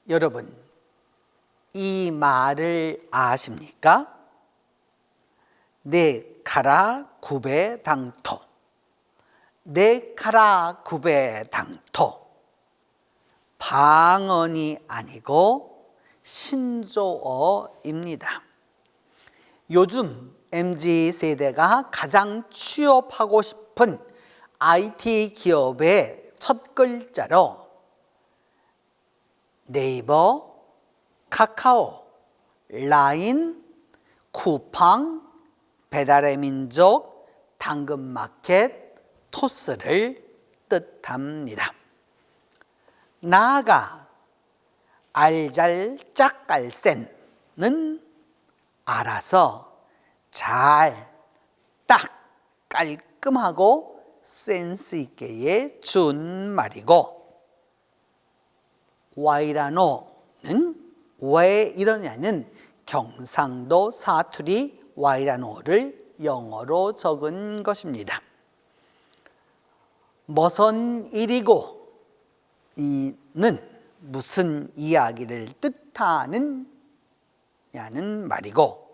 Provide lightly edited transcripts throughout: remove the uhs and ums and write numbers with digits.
여러분, 이 말을 아십니까? 네 카라 구베 당토. 네 카라 구베 당토. 방언이 아니고 신조어입니다. 요즘 MZ세대가 가장 취업하고 싶은 IT 기업의 첫 글자로 네이버, 카카오, 라인, 쿠팡, 배달의 민족, 당근마켓, 토스를 뜻합니다. 나아가 알잘짝깔센은 알아서 잘, 딱, 깔끔하고 센스 있게의 준말이고, 와이라노는 왜 이러냐는 경상도 사투리 와이라노를 영어로 적은 것입니다. 무슨 일이고 이는 무슨 이야기를 뜻하는 야는 말이고,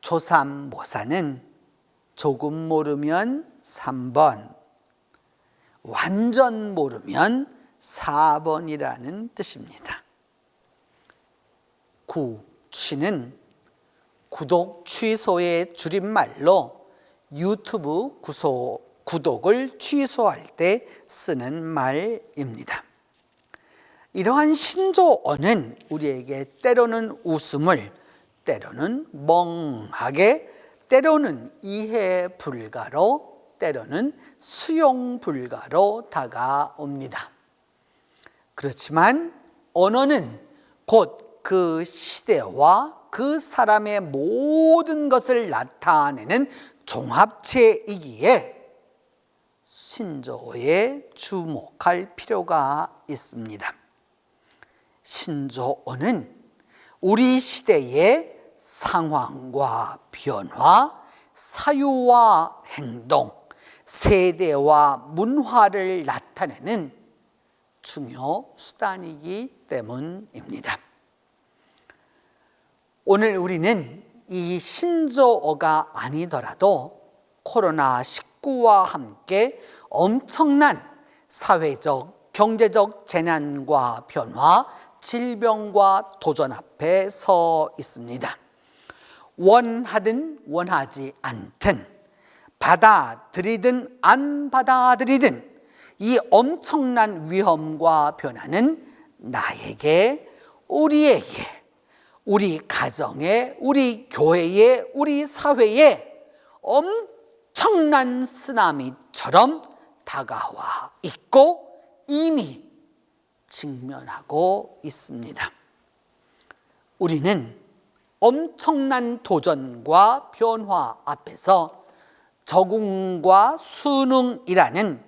조삼모사는 조금 모르면 3번, 완전 모르면 4번이라는 뜻입니다. 구취는 구독 취소의 줄임말로 유튜브 구독을 취소할 때 쓰는 말입니다. 이러한 신조어는 우리에게 때로는 웃음을, 때로는 멍하게, 때로는 이해 불가로, 때로는 수용 불가로 다가옵니다. 그렇지만 언어는 곧 그 시대와 그 사람의 모든 것을 나타내는 종합체이기에 신조어에 주목할 필요가 있습니다. 신조어는 우리 시대의 상황과 변화, 사유와 행동, 세대와 문화를 나타내는 중요 수단이기 때문입니다. 오늘 우리는 이 신조어가 아니더라도 코로나19와 함께 엄청난 사회적, 경제적 재난과 변화, 질병과 도전 앞에 서 있습니다. 원하든 원하지 않든, 받아들이든 안 받아들이든 이 엄청난 위험과 변화는 나에게, 우리에게, 우리 가정에, 우리 교회에, 우리 사회에 엄청난 쓰나미처럼 다가와 있고 이미 직면하고 있습니다. 우리는 엄청난 도전과 변화 앞에서 적응과 순응이라는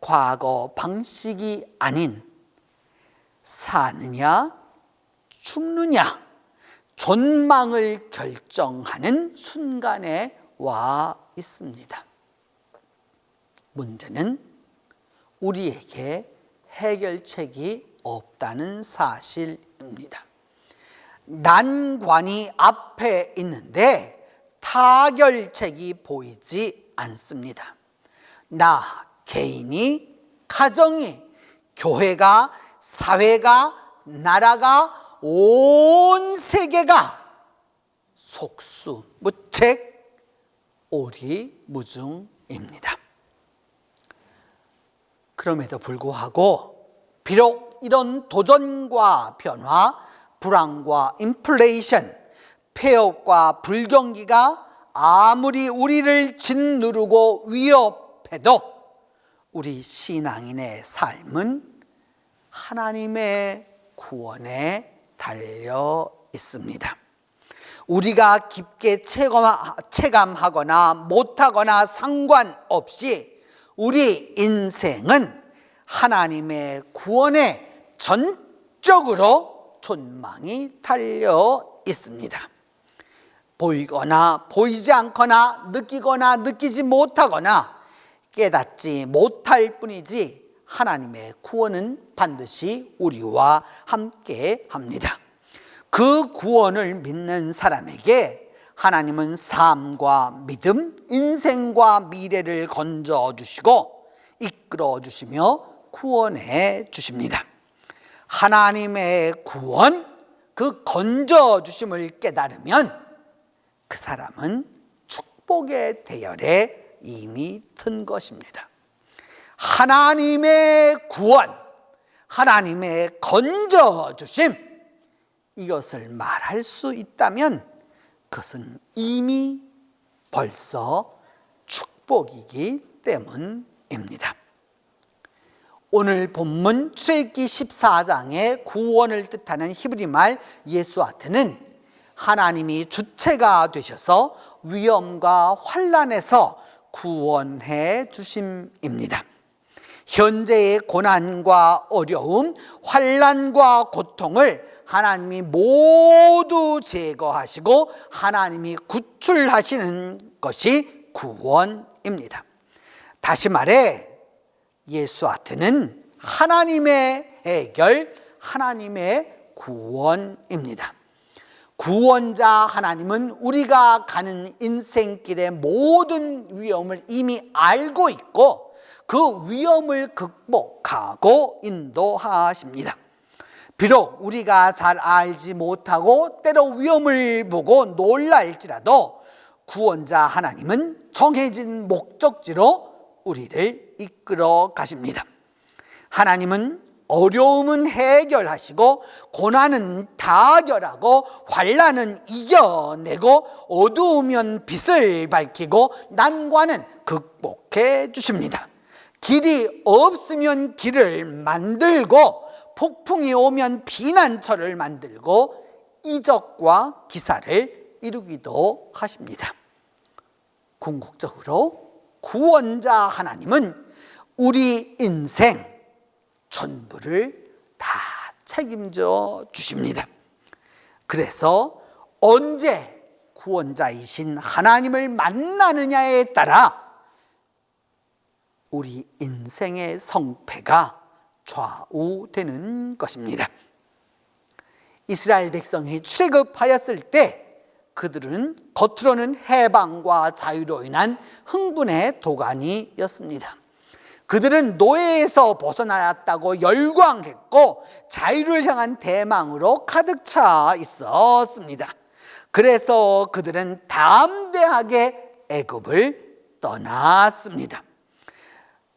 과거 방식이 아닌 사느냐 죽느냐 존망을 결정하는 순간에 와 있습니다. 문제는 우리에게 해결책이 없다는 사실입니다. 난관이 앞에 있는데 타결책이 보이지 않습니다. 나 개인이, 가정이, 교회가, 사회가, 나라가, 온 세계가 속수무책 오리무중입니다. 그럼에도 불구하고 비록 이런 도전과 변화, 불황과 인플레이션, 폐업과 불경기가 아무리 우리를 짓누르고 위협해도 우리 신앙인의 삶은 하나님의 구원에 달려 있습니다. 우리가 깊게 체감하거나 못하거나 상관없이 우리 인생은 하나님의 구원에 전적으로 촌망이 달려 있습니다. 보이거나 보이지 않거나 느끼거나 느끼지 못하거나 깨닫지 못할 뿐이지 하나님의 구원은 반드시 우리와 함께 합니다. 그 구원을 믿는 사람에게 하나님은 삶과 믿음, 인생과 미래를 건져주시고 이끌어주시며 구원해 주십니다. 하나님의 구원, 그 건져주심을 깨달으면 그 사람은 축복의 대열에 이미 든 것입니다. 하나님의 구원, 하나님의 건져주심, 이것을 말할 수 있다면 그것은 이미 벌써 축복이기 때문입니다. 오늘 본문 출애굽기 14장의 구원을 뜻하는 히브리 말 예수아트는 하나님이 주체가 되셔서 위험과 환난에서 구원해 주심입니다. 현재의 고난과 어려움, 환난과 고통을 하나님이 모두 제거하시고 하나님이 구출하시는 것이 구원입니다. 다시 말해 예수아트는 하나님의 해결, 하나님의 구원입니다. 구원자 하나님은 우리가 가는 인생길의 모든 위험을 이미 알고 있고 그 위험을 극복하고 인도하십니다. 비록 우리가 잘 알지 못하고 때로 위험을 보고 놀랄지라도 구원자 하나님은 정해진 목적지로 우리를 이끌어 가십니다. 하나님은 어려움은 해결하시고 고난은 타결하고 환난은 이겨내고 어두우면 빛을 밝히고 난관은 극복해 주십니다. 길이 없으면 길을 만들고 폭풍이 오면 피난처를 만들고 이적과 기사를 이루기도 하십니다. 궁극적으로 구원자 하나님은 우리 인생 전부를 다 책임져 주십니다. 그래서 언제 구원자이신 하나님을 만나느냐에 따라 우리 인생의 성패가 좌우되는 것입니다. 이스라엘 백성이 출애굽하였을 때 그들은 겉으로는 해방과 자유로 인한 흥분의 도가니였습니다. 그들은 노예에서 벗어나왔다고 열광했고 자유를 향한 대망으로 가득 차 있었습니다. 그래서 그들은 담대하게 애굽을 떠났습니다.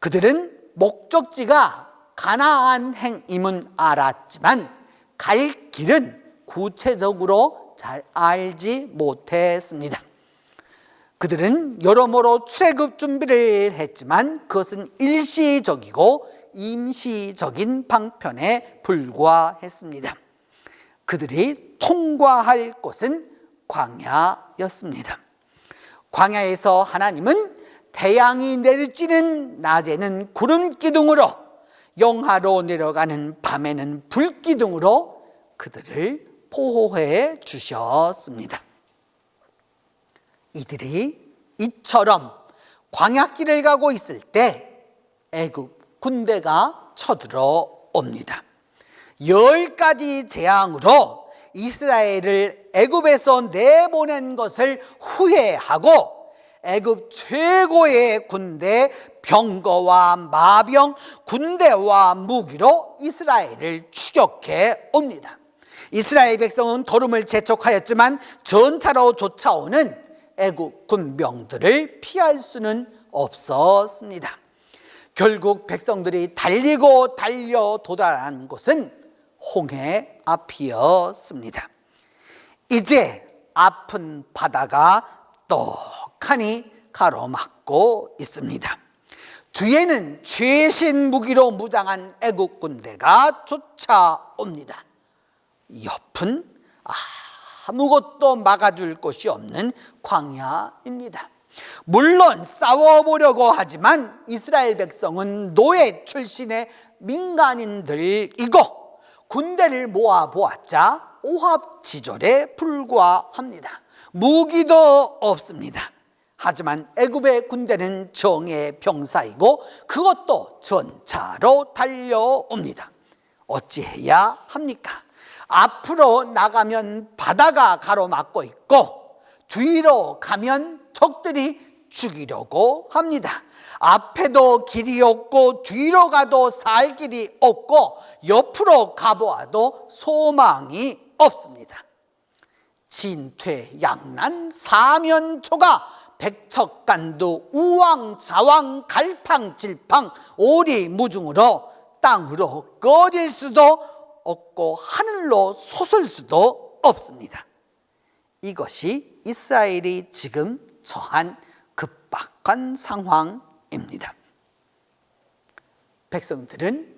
그들은 목적지가 가나안행임은 알았지만 갈 길은 구체적으로 잘 알지 못했습니다. 그들은 여러모로 출애굽 준비를 했지만 그것은 일시적이고 임시적인 방편에 불과했습니다. 그들이 통과할 곳은 광야였습니다. 광야에서 하나님은 태양이 내리쬐는 낮에는 구름 기둥으로 영하로 내려가는 밤에는 불 기둥으로 그들을 보호해 주셨습니다. 이들이 이처럼 광야길을 가고 있을 때 애굽 군대가 쳐들어옵니다. 10가지 재앙으로 이스라엘을 애굽에서 내보낸 것을 후회하고 애굽 최고의 군대 병거와 마병, 군대와 무기로 이스라엘을 추격해 옵니다. 이스라엘 백성은 걸음을 재촉하였지만 전차로 쫓아오는 애굽 군병들을 피할 수는 없었습니다. 결국 백성들이 달리고 달려 도달한 곳은 홍해 앞이었습니다. 이제 아픈 바다가 떡하니 가로막고 있습니다. 뒤에는 최신 무기로 무장한 애국 군대가 쫓아옵니다. 옆은 아무것도 막아줄 곳이 없는 광야입니다. 물론 싸워보려고 하지만 이스라엘 백성은 노예 출신의 민간인들이고 군대를 모아보았자 오합지졸에 불과합니다. 무기도 없습니다. 하지만 애굽의 군대는 정예 병사이고 그것도 전차로 달려옵니다. 어찌해야 합니까? 앞으로 나가면 바다가 가로막고 있고 뒤로 가면 적들이 죽이려고 합니다. 앞에도 길이 없고 뒤로 가도 살 길이 없고 옆으로 가보아도 소망이 없습니다. 진퇴양난 사면초가 백척간두 우왕좌왕 갈팡질팡 오리무중으로 땅으로 꺼질 수도 없고 하늘로 솟을 수도 없습니다. 이것이 이스라엘이 지금 처한 급박한 상황입니다. 백성들은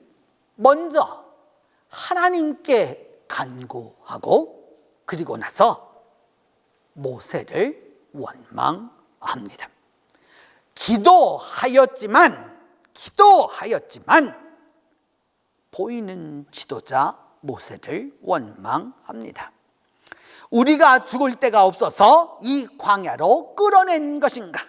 먼저 하나님께 간구하고 그리고 나서 모세를 원망합니다. 기도하였지만 보이는 지도자 모세를 원망합니다. 우리가 죽을 데가 없어서 이 광야로 끌어낸 것인가?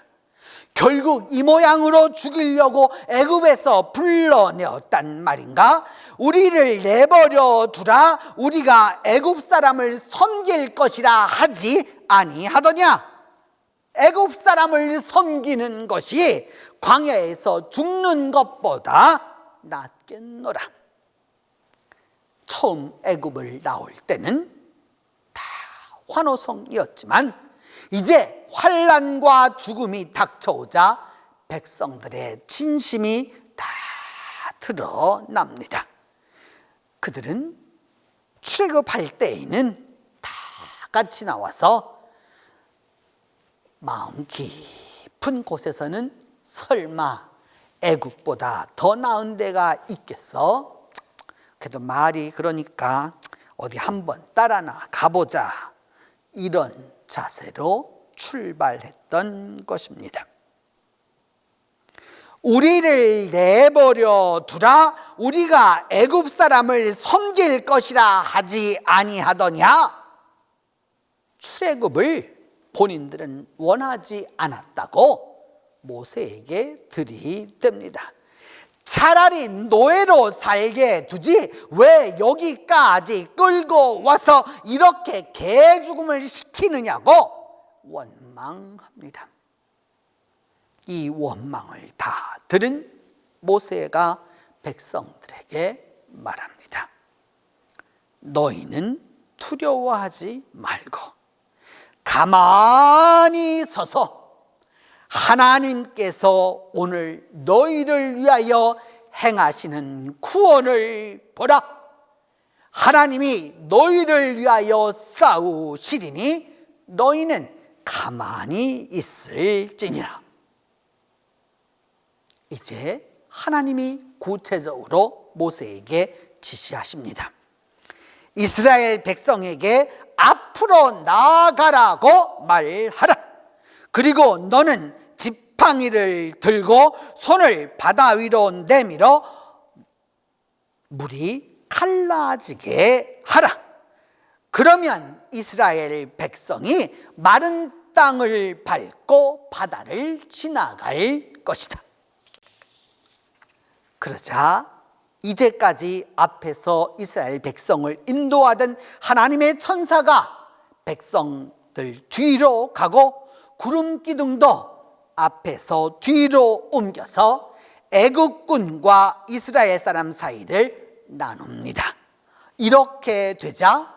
결국 이 모양으로 죽이려고 애굽에서 불러내었단 말인가? 우리를 내버려 두라. 우리가 애굽 사람을 섬길 것이라 하지 아니하더냐? 애굽 사람을 섬기는 것이 광야에서 죽는 것보다 낫겠노라. 처음 애굽을 나올 때는 다 환호성이었지만 이제 환난과 죽음이 닥쳐오자 백성들의 진심이 다 드러납니다. 그들은 출애굽할 때에는 다 같이 나와서 마음 깊은 곳에서는 설마 애굽보다 더 나은 데가 있겠어? 그래도 말이 그러니까 어디 한번 따라나 가보자, 이런 자세로 출발했던 것입니다. 우리를 내버려 두라. 우리가 애굽 사람을 섬길 것이라 하지 아니하더냐? 출애굽을 본인들은 원하지 않았다고 모세에게 들이댑니다. 차라리 노예로 살게 두지 왜 여기까지 끌고 와서 이렇게 개죽음을 시키느냐고 원망합니다. 이 원망을 다 들은 모세가 백성들에게 말합니다. 너희는 두려워하지 말고 가만히 서서 하나님께서 오늘 너희를 위하여 행하시는 구원을 보라. 하나님이 너희를 위하여 싸우시리니 너희는 가만히 있을지니라. 이제 하나님이 구체적으로 모세에게 지시하십니다. 이스라엘 백성에게 앞으로 나아가라고 말하라. 그리고 너는 지팡이를 들고 손을 바다 위로 내밀어 물이 갈라지게 하라. 그러면 이스라엘 백성이 마른 땅을 밟고 바다를 지나갈 것이다. 그러자 이제까지 앞에서 이스라엘 백성을 인도하던 하나님의 천사가 백성들 뒤로 가고 구름 기둥도 앞에서 뒤로 옮겨서 애국군과 이스라엘 사람 사이를 나눕니다. 이렇게 되자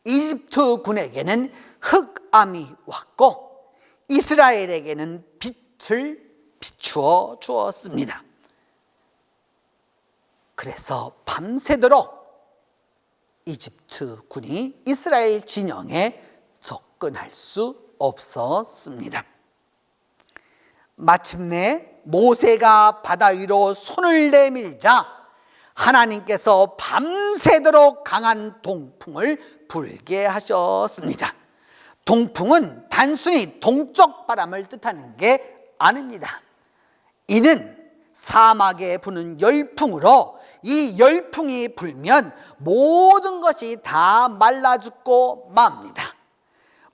이집트 군에게는 흑암이 왔고 이스라엘에게는 빛을 비추어 주었습니다. 그래서 밤새도록 이집트 군이 이스라엘 진영에 접근할 수 없었습니다. 마침내 모세가 바다 위로 손을 내밀자 하나님께서 밤새도록 강한 동풍을 불게 하셨습니다. 동풍은 단순히 동쪽 바람을 뜻하는 게 아닙니다. 이는 사막에 부는 열풍으로 이 열풍이 불면 모든 것이 다 말라 죽고 맙니다.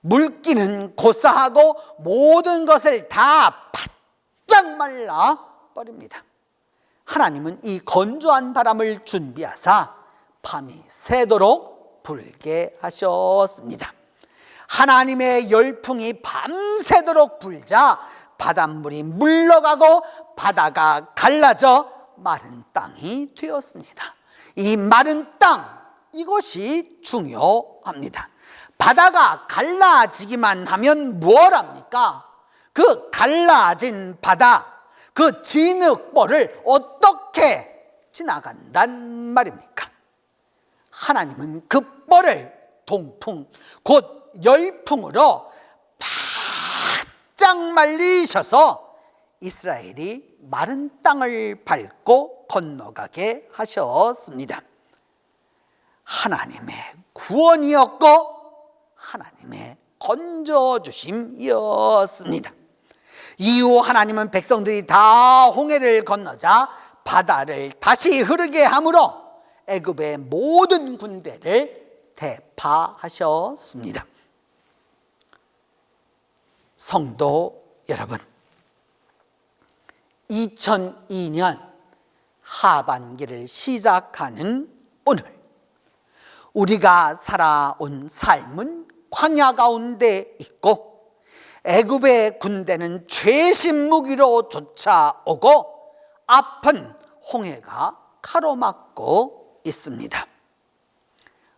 물기는 고사하고 모든 것을 다 바짝 말라 버립니다. 하나님은 이 건조한 바람을 준비하사 밤이 새도록 불게 하셨습니다. 하나님의 열풍이 밤새도록 불자 바닷물이 물러가고 바다가 갈라져 마른 땅이 되었습니다. 이 마른 땅, 이것이 중요합니다. 바다가 갈라지기만 하면 뭘 합니까? 그 갈라진 바다, 그 진흙벌을 어떻게 지나간단 말입니까? 하나님은 그 뻘을 동풍, 곧 열풍으로 바짝 말리셔서 이스라엘이 마른 땅을 밟고 건너가게 하셨습니다. 하나님의 구원이었고 하나님의 건져주심이었습니다. 이후 하나님은 백성들이 다 홍해를 건너자 바다를 다시 흐르게 함으로 애굽의 모든 군대를 대파하셨습니다. 성도 여러분, 2002년 하반기를 시작하는 오늘, 우리가 살아온 삶은 광야 가운데 있고 애굽의 군대는 최신 무기로 쫓아오고 앞은 홍해가 가로막고 있습니다.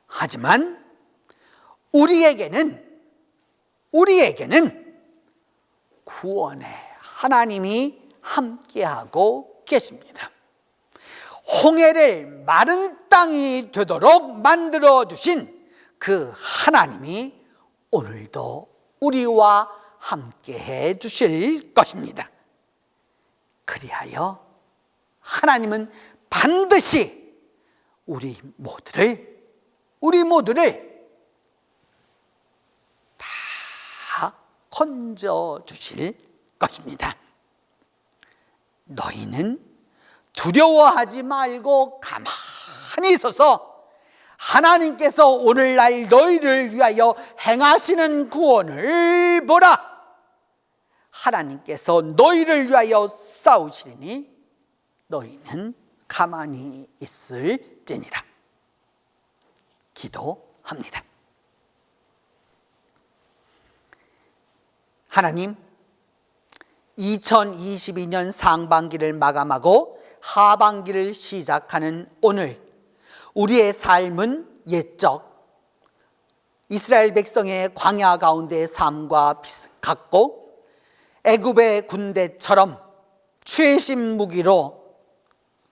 하지만 우리에게는 구원의 하나님이 함께하고 계십니다. 홍해를 마른 땅이 되도록 만들어주신 그 하나님이 오늘도 우리와 함께해 주실 것입니다. 그리하여 하나님은 반드시 우리 모두를 다 건져 주실 것입니다. 너희는 두려워하지 말고 가만히 있어서 하나님께서 오늘날 너희를 위하여 행하시는 구원을 보라. 하나님께서 너희를 위하여 싸우시리니 너희는 가만히 있을지니라. 기도합니다. 하나님, 2022년 상반기를 마감하고 하반기를 시작하는 오늘, 우리의 삶은 옛적 이스라엘 백성의 광야 가운데의 삶과 같고 애굽의 군대처럼 최신 무기로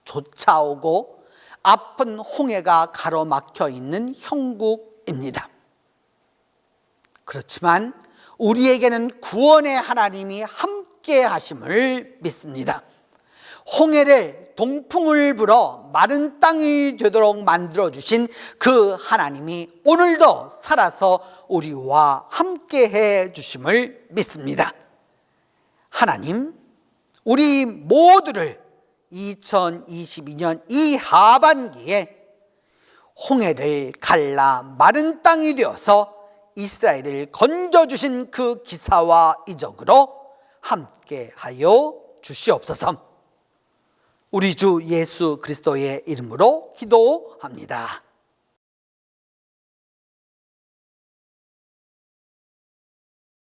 쫓아오고 앞은 홍해가 가로막혀 있는 형국입니다. 그렇지만 우리에게는 구원의 하나님이 함께 하심을 믿습니다. 홍해를 동풍을 불어 마른 땅이 되도록 만들어주신 그 하나님이 오늘도 살아서 우리와 함께해 주심을 믿습니다. 하나님, 우리 모두를 2022년 이 하반기에 홍해를 갈라 마른 땅이 되어서 이스라엘을 건져주신 그 기사와 이적으로 함께하여 주시옵소서. 우리 주 예수 그리스도의 이름으로 기도합니다.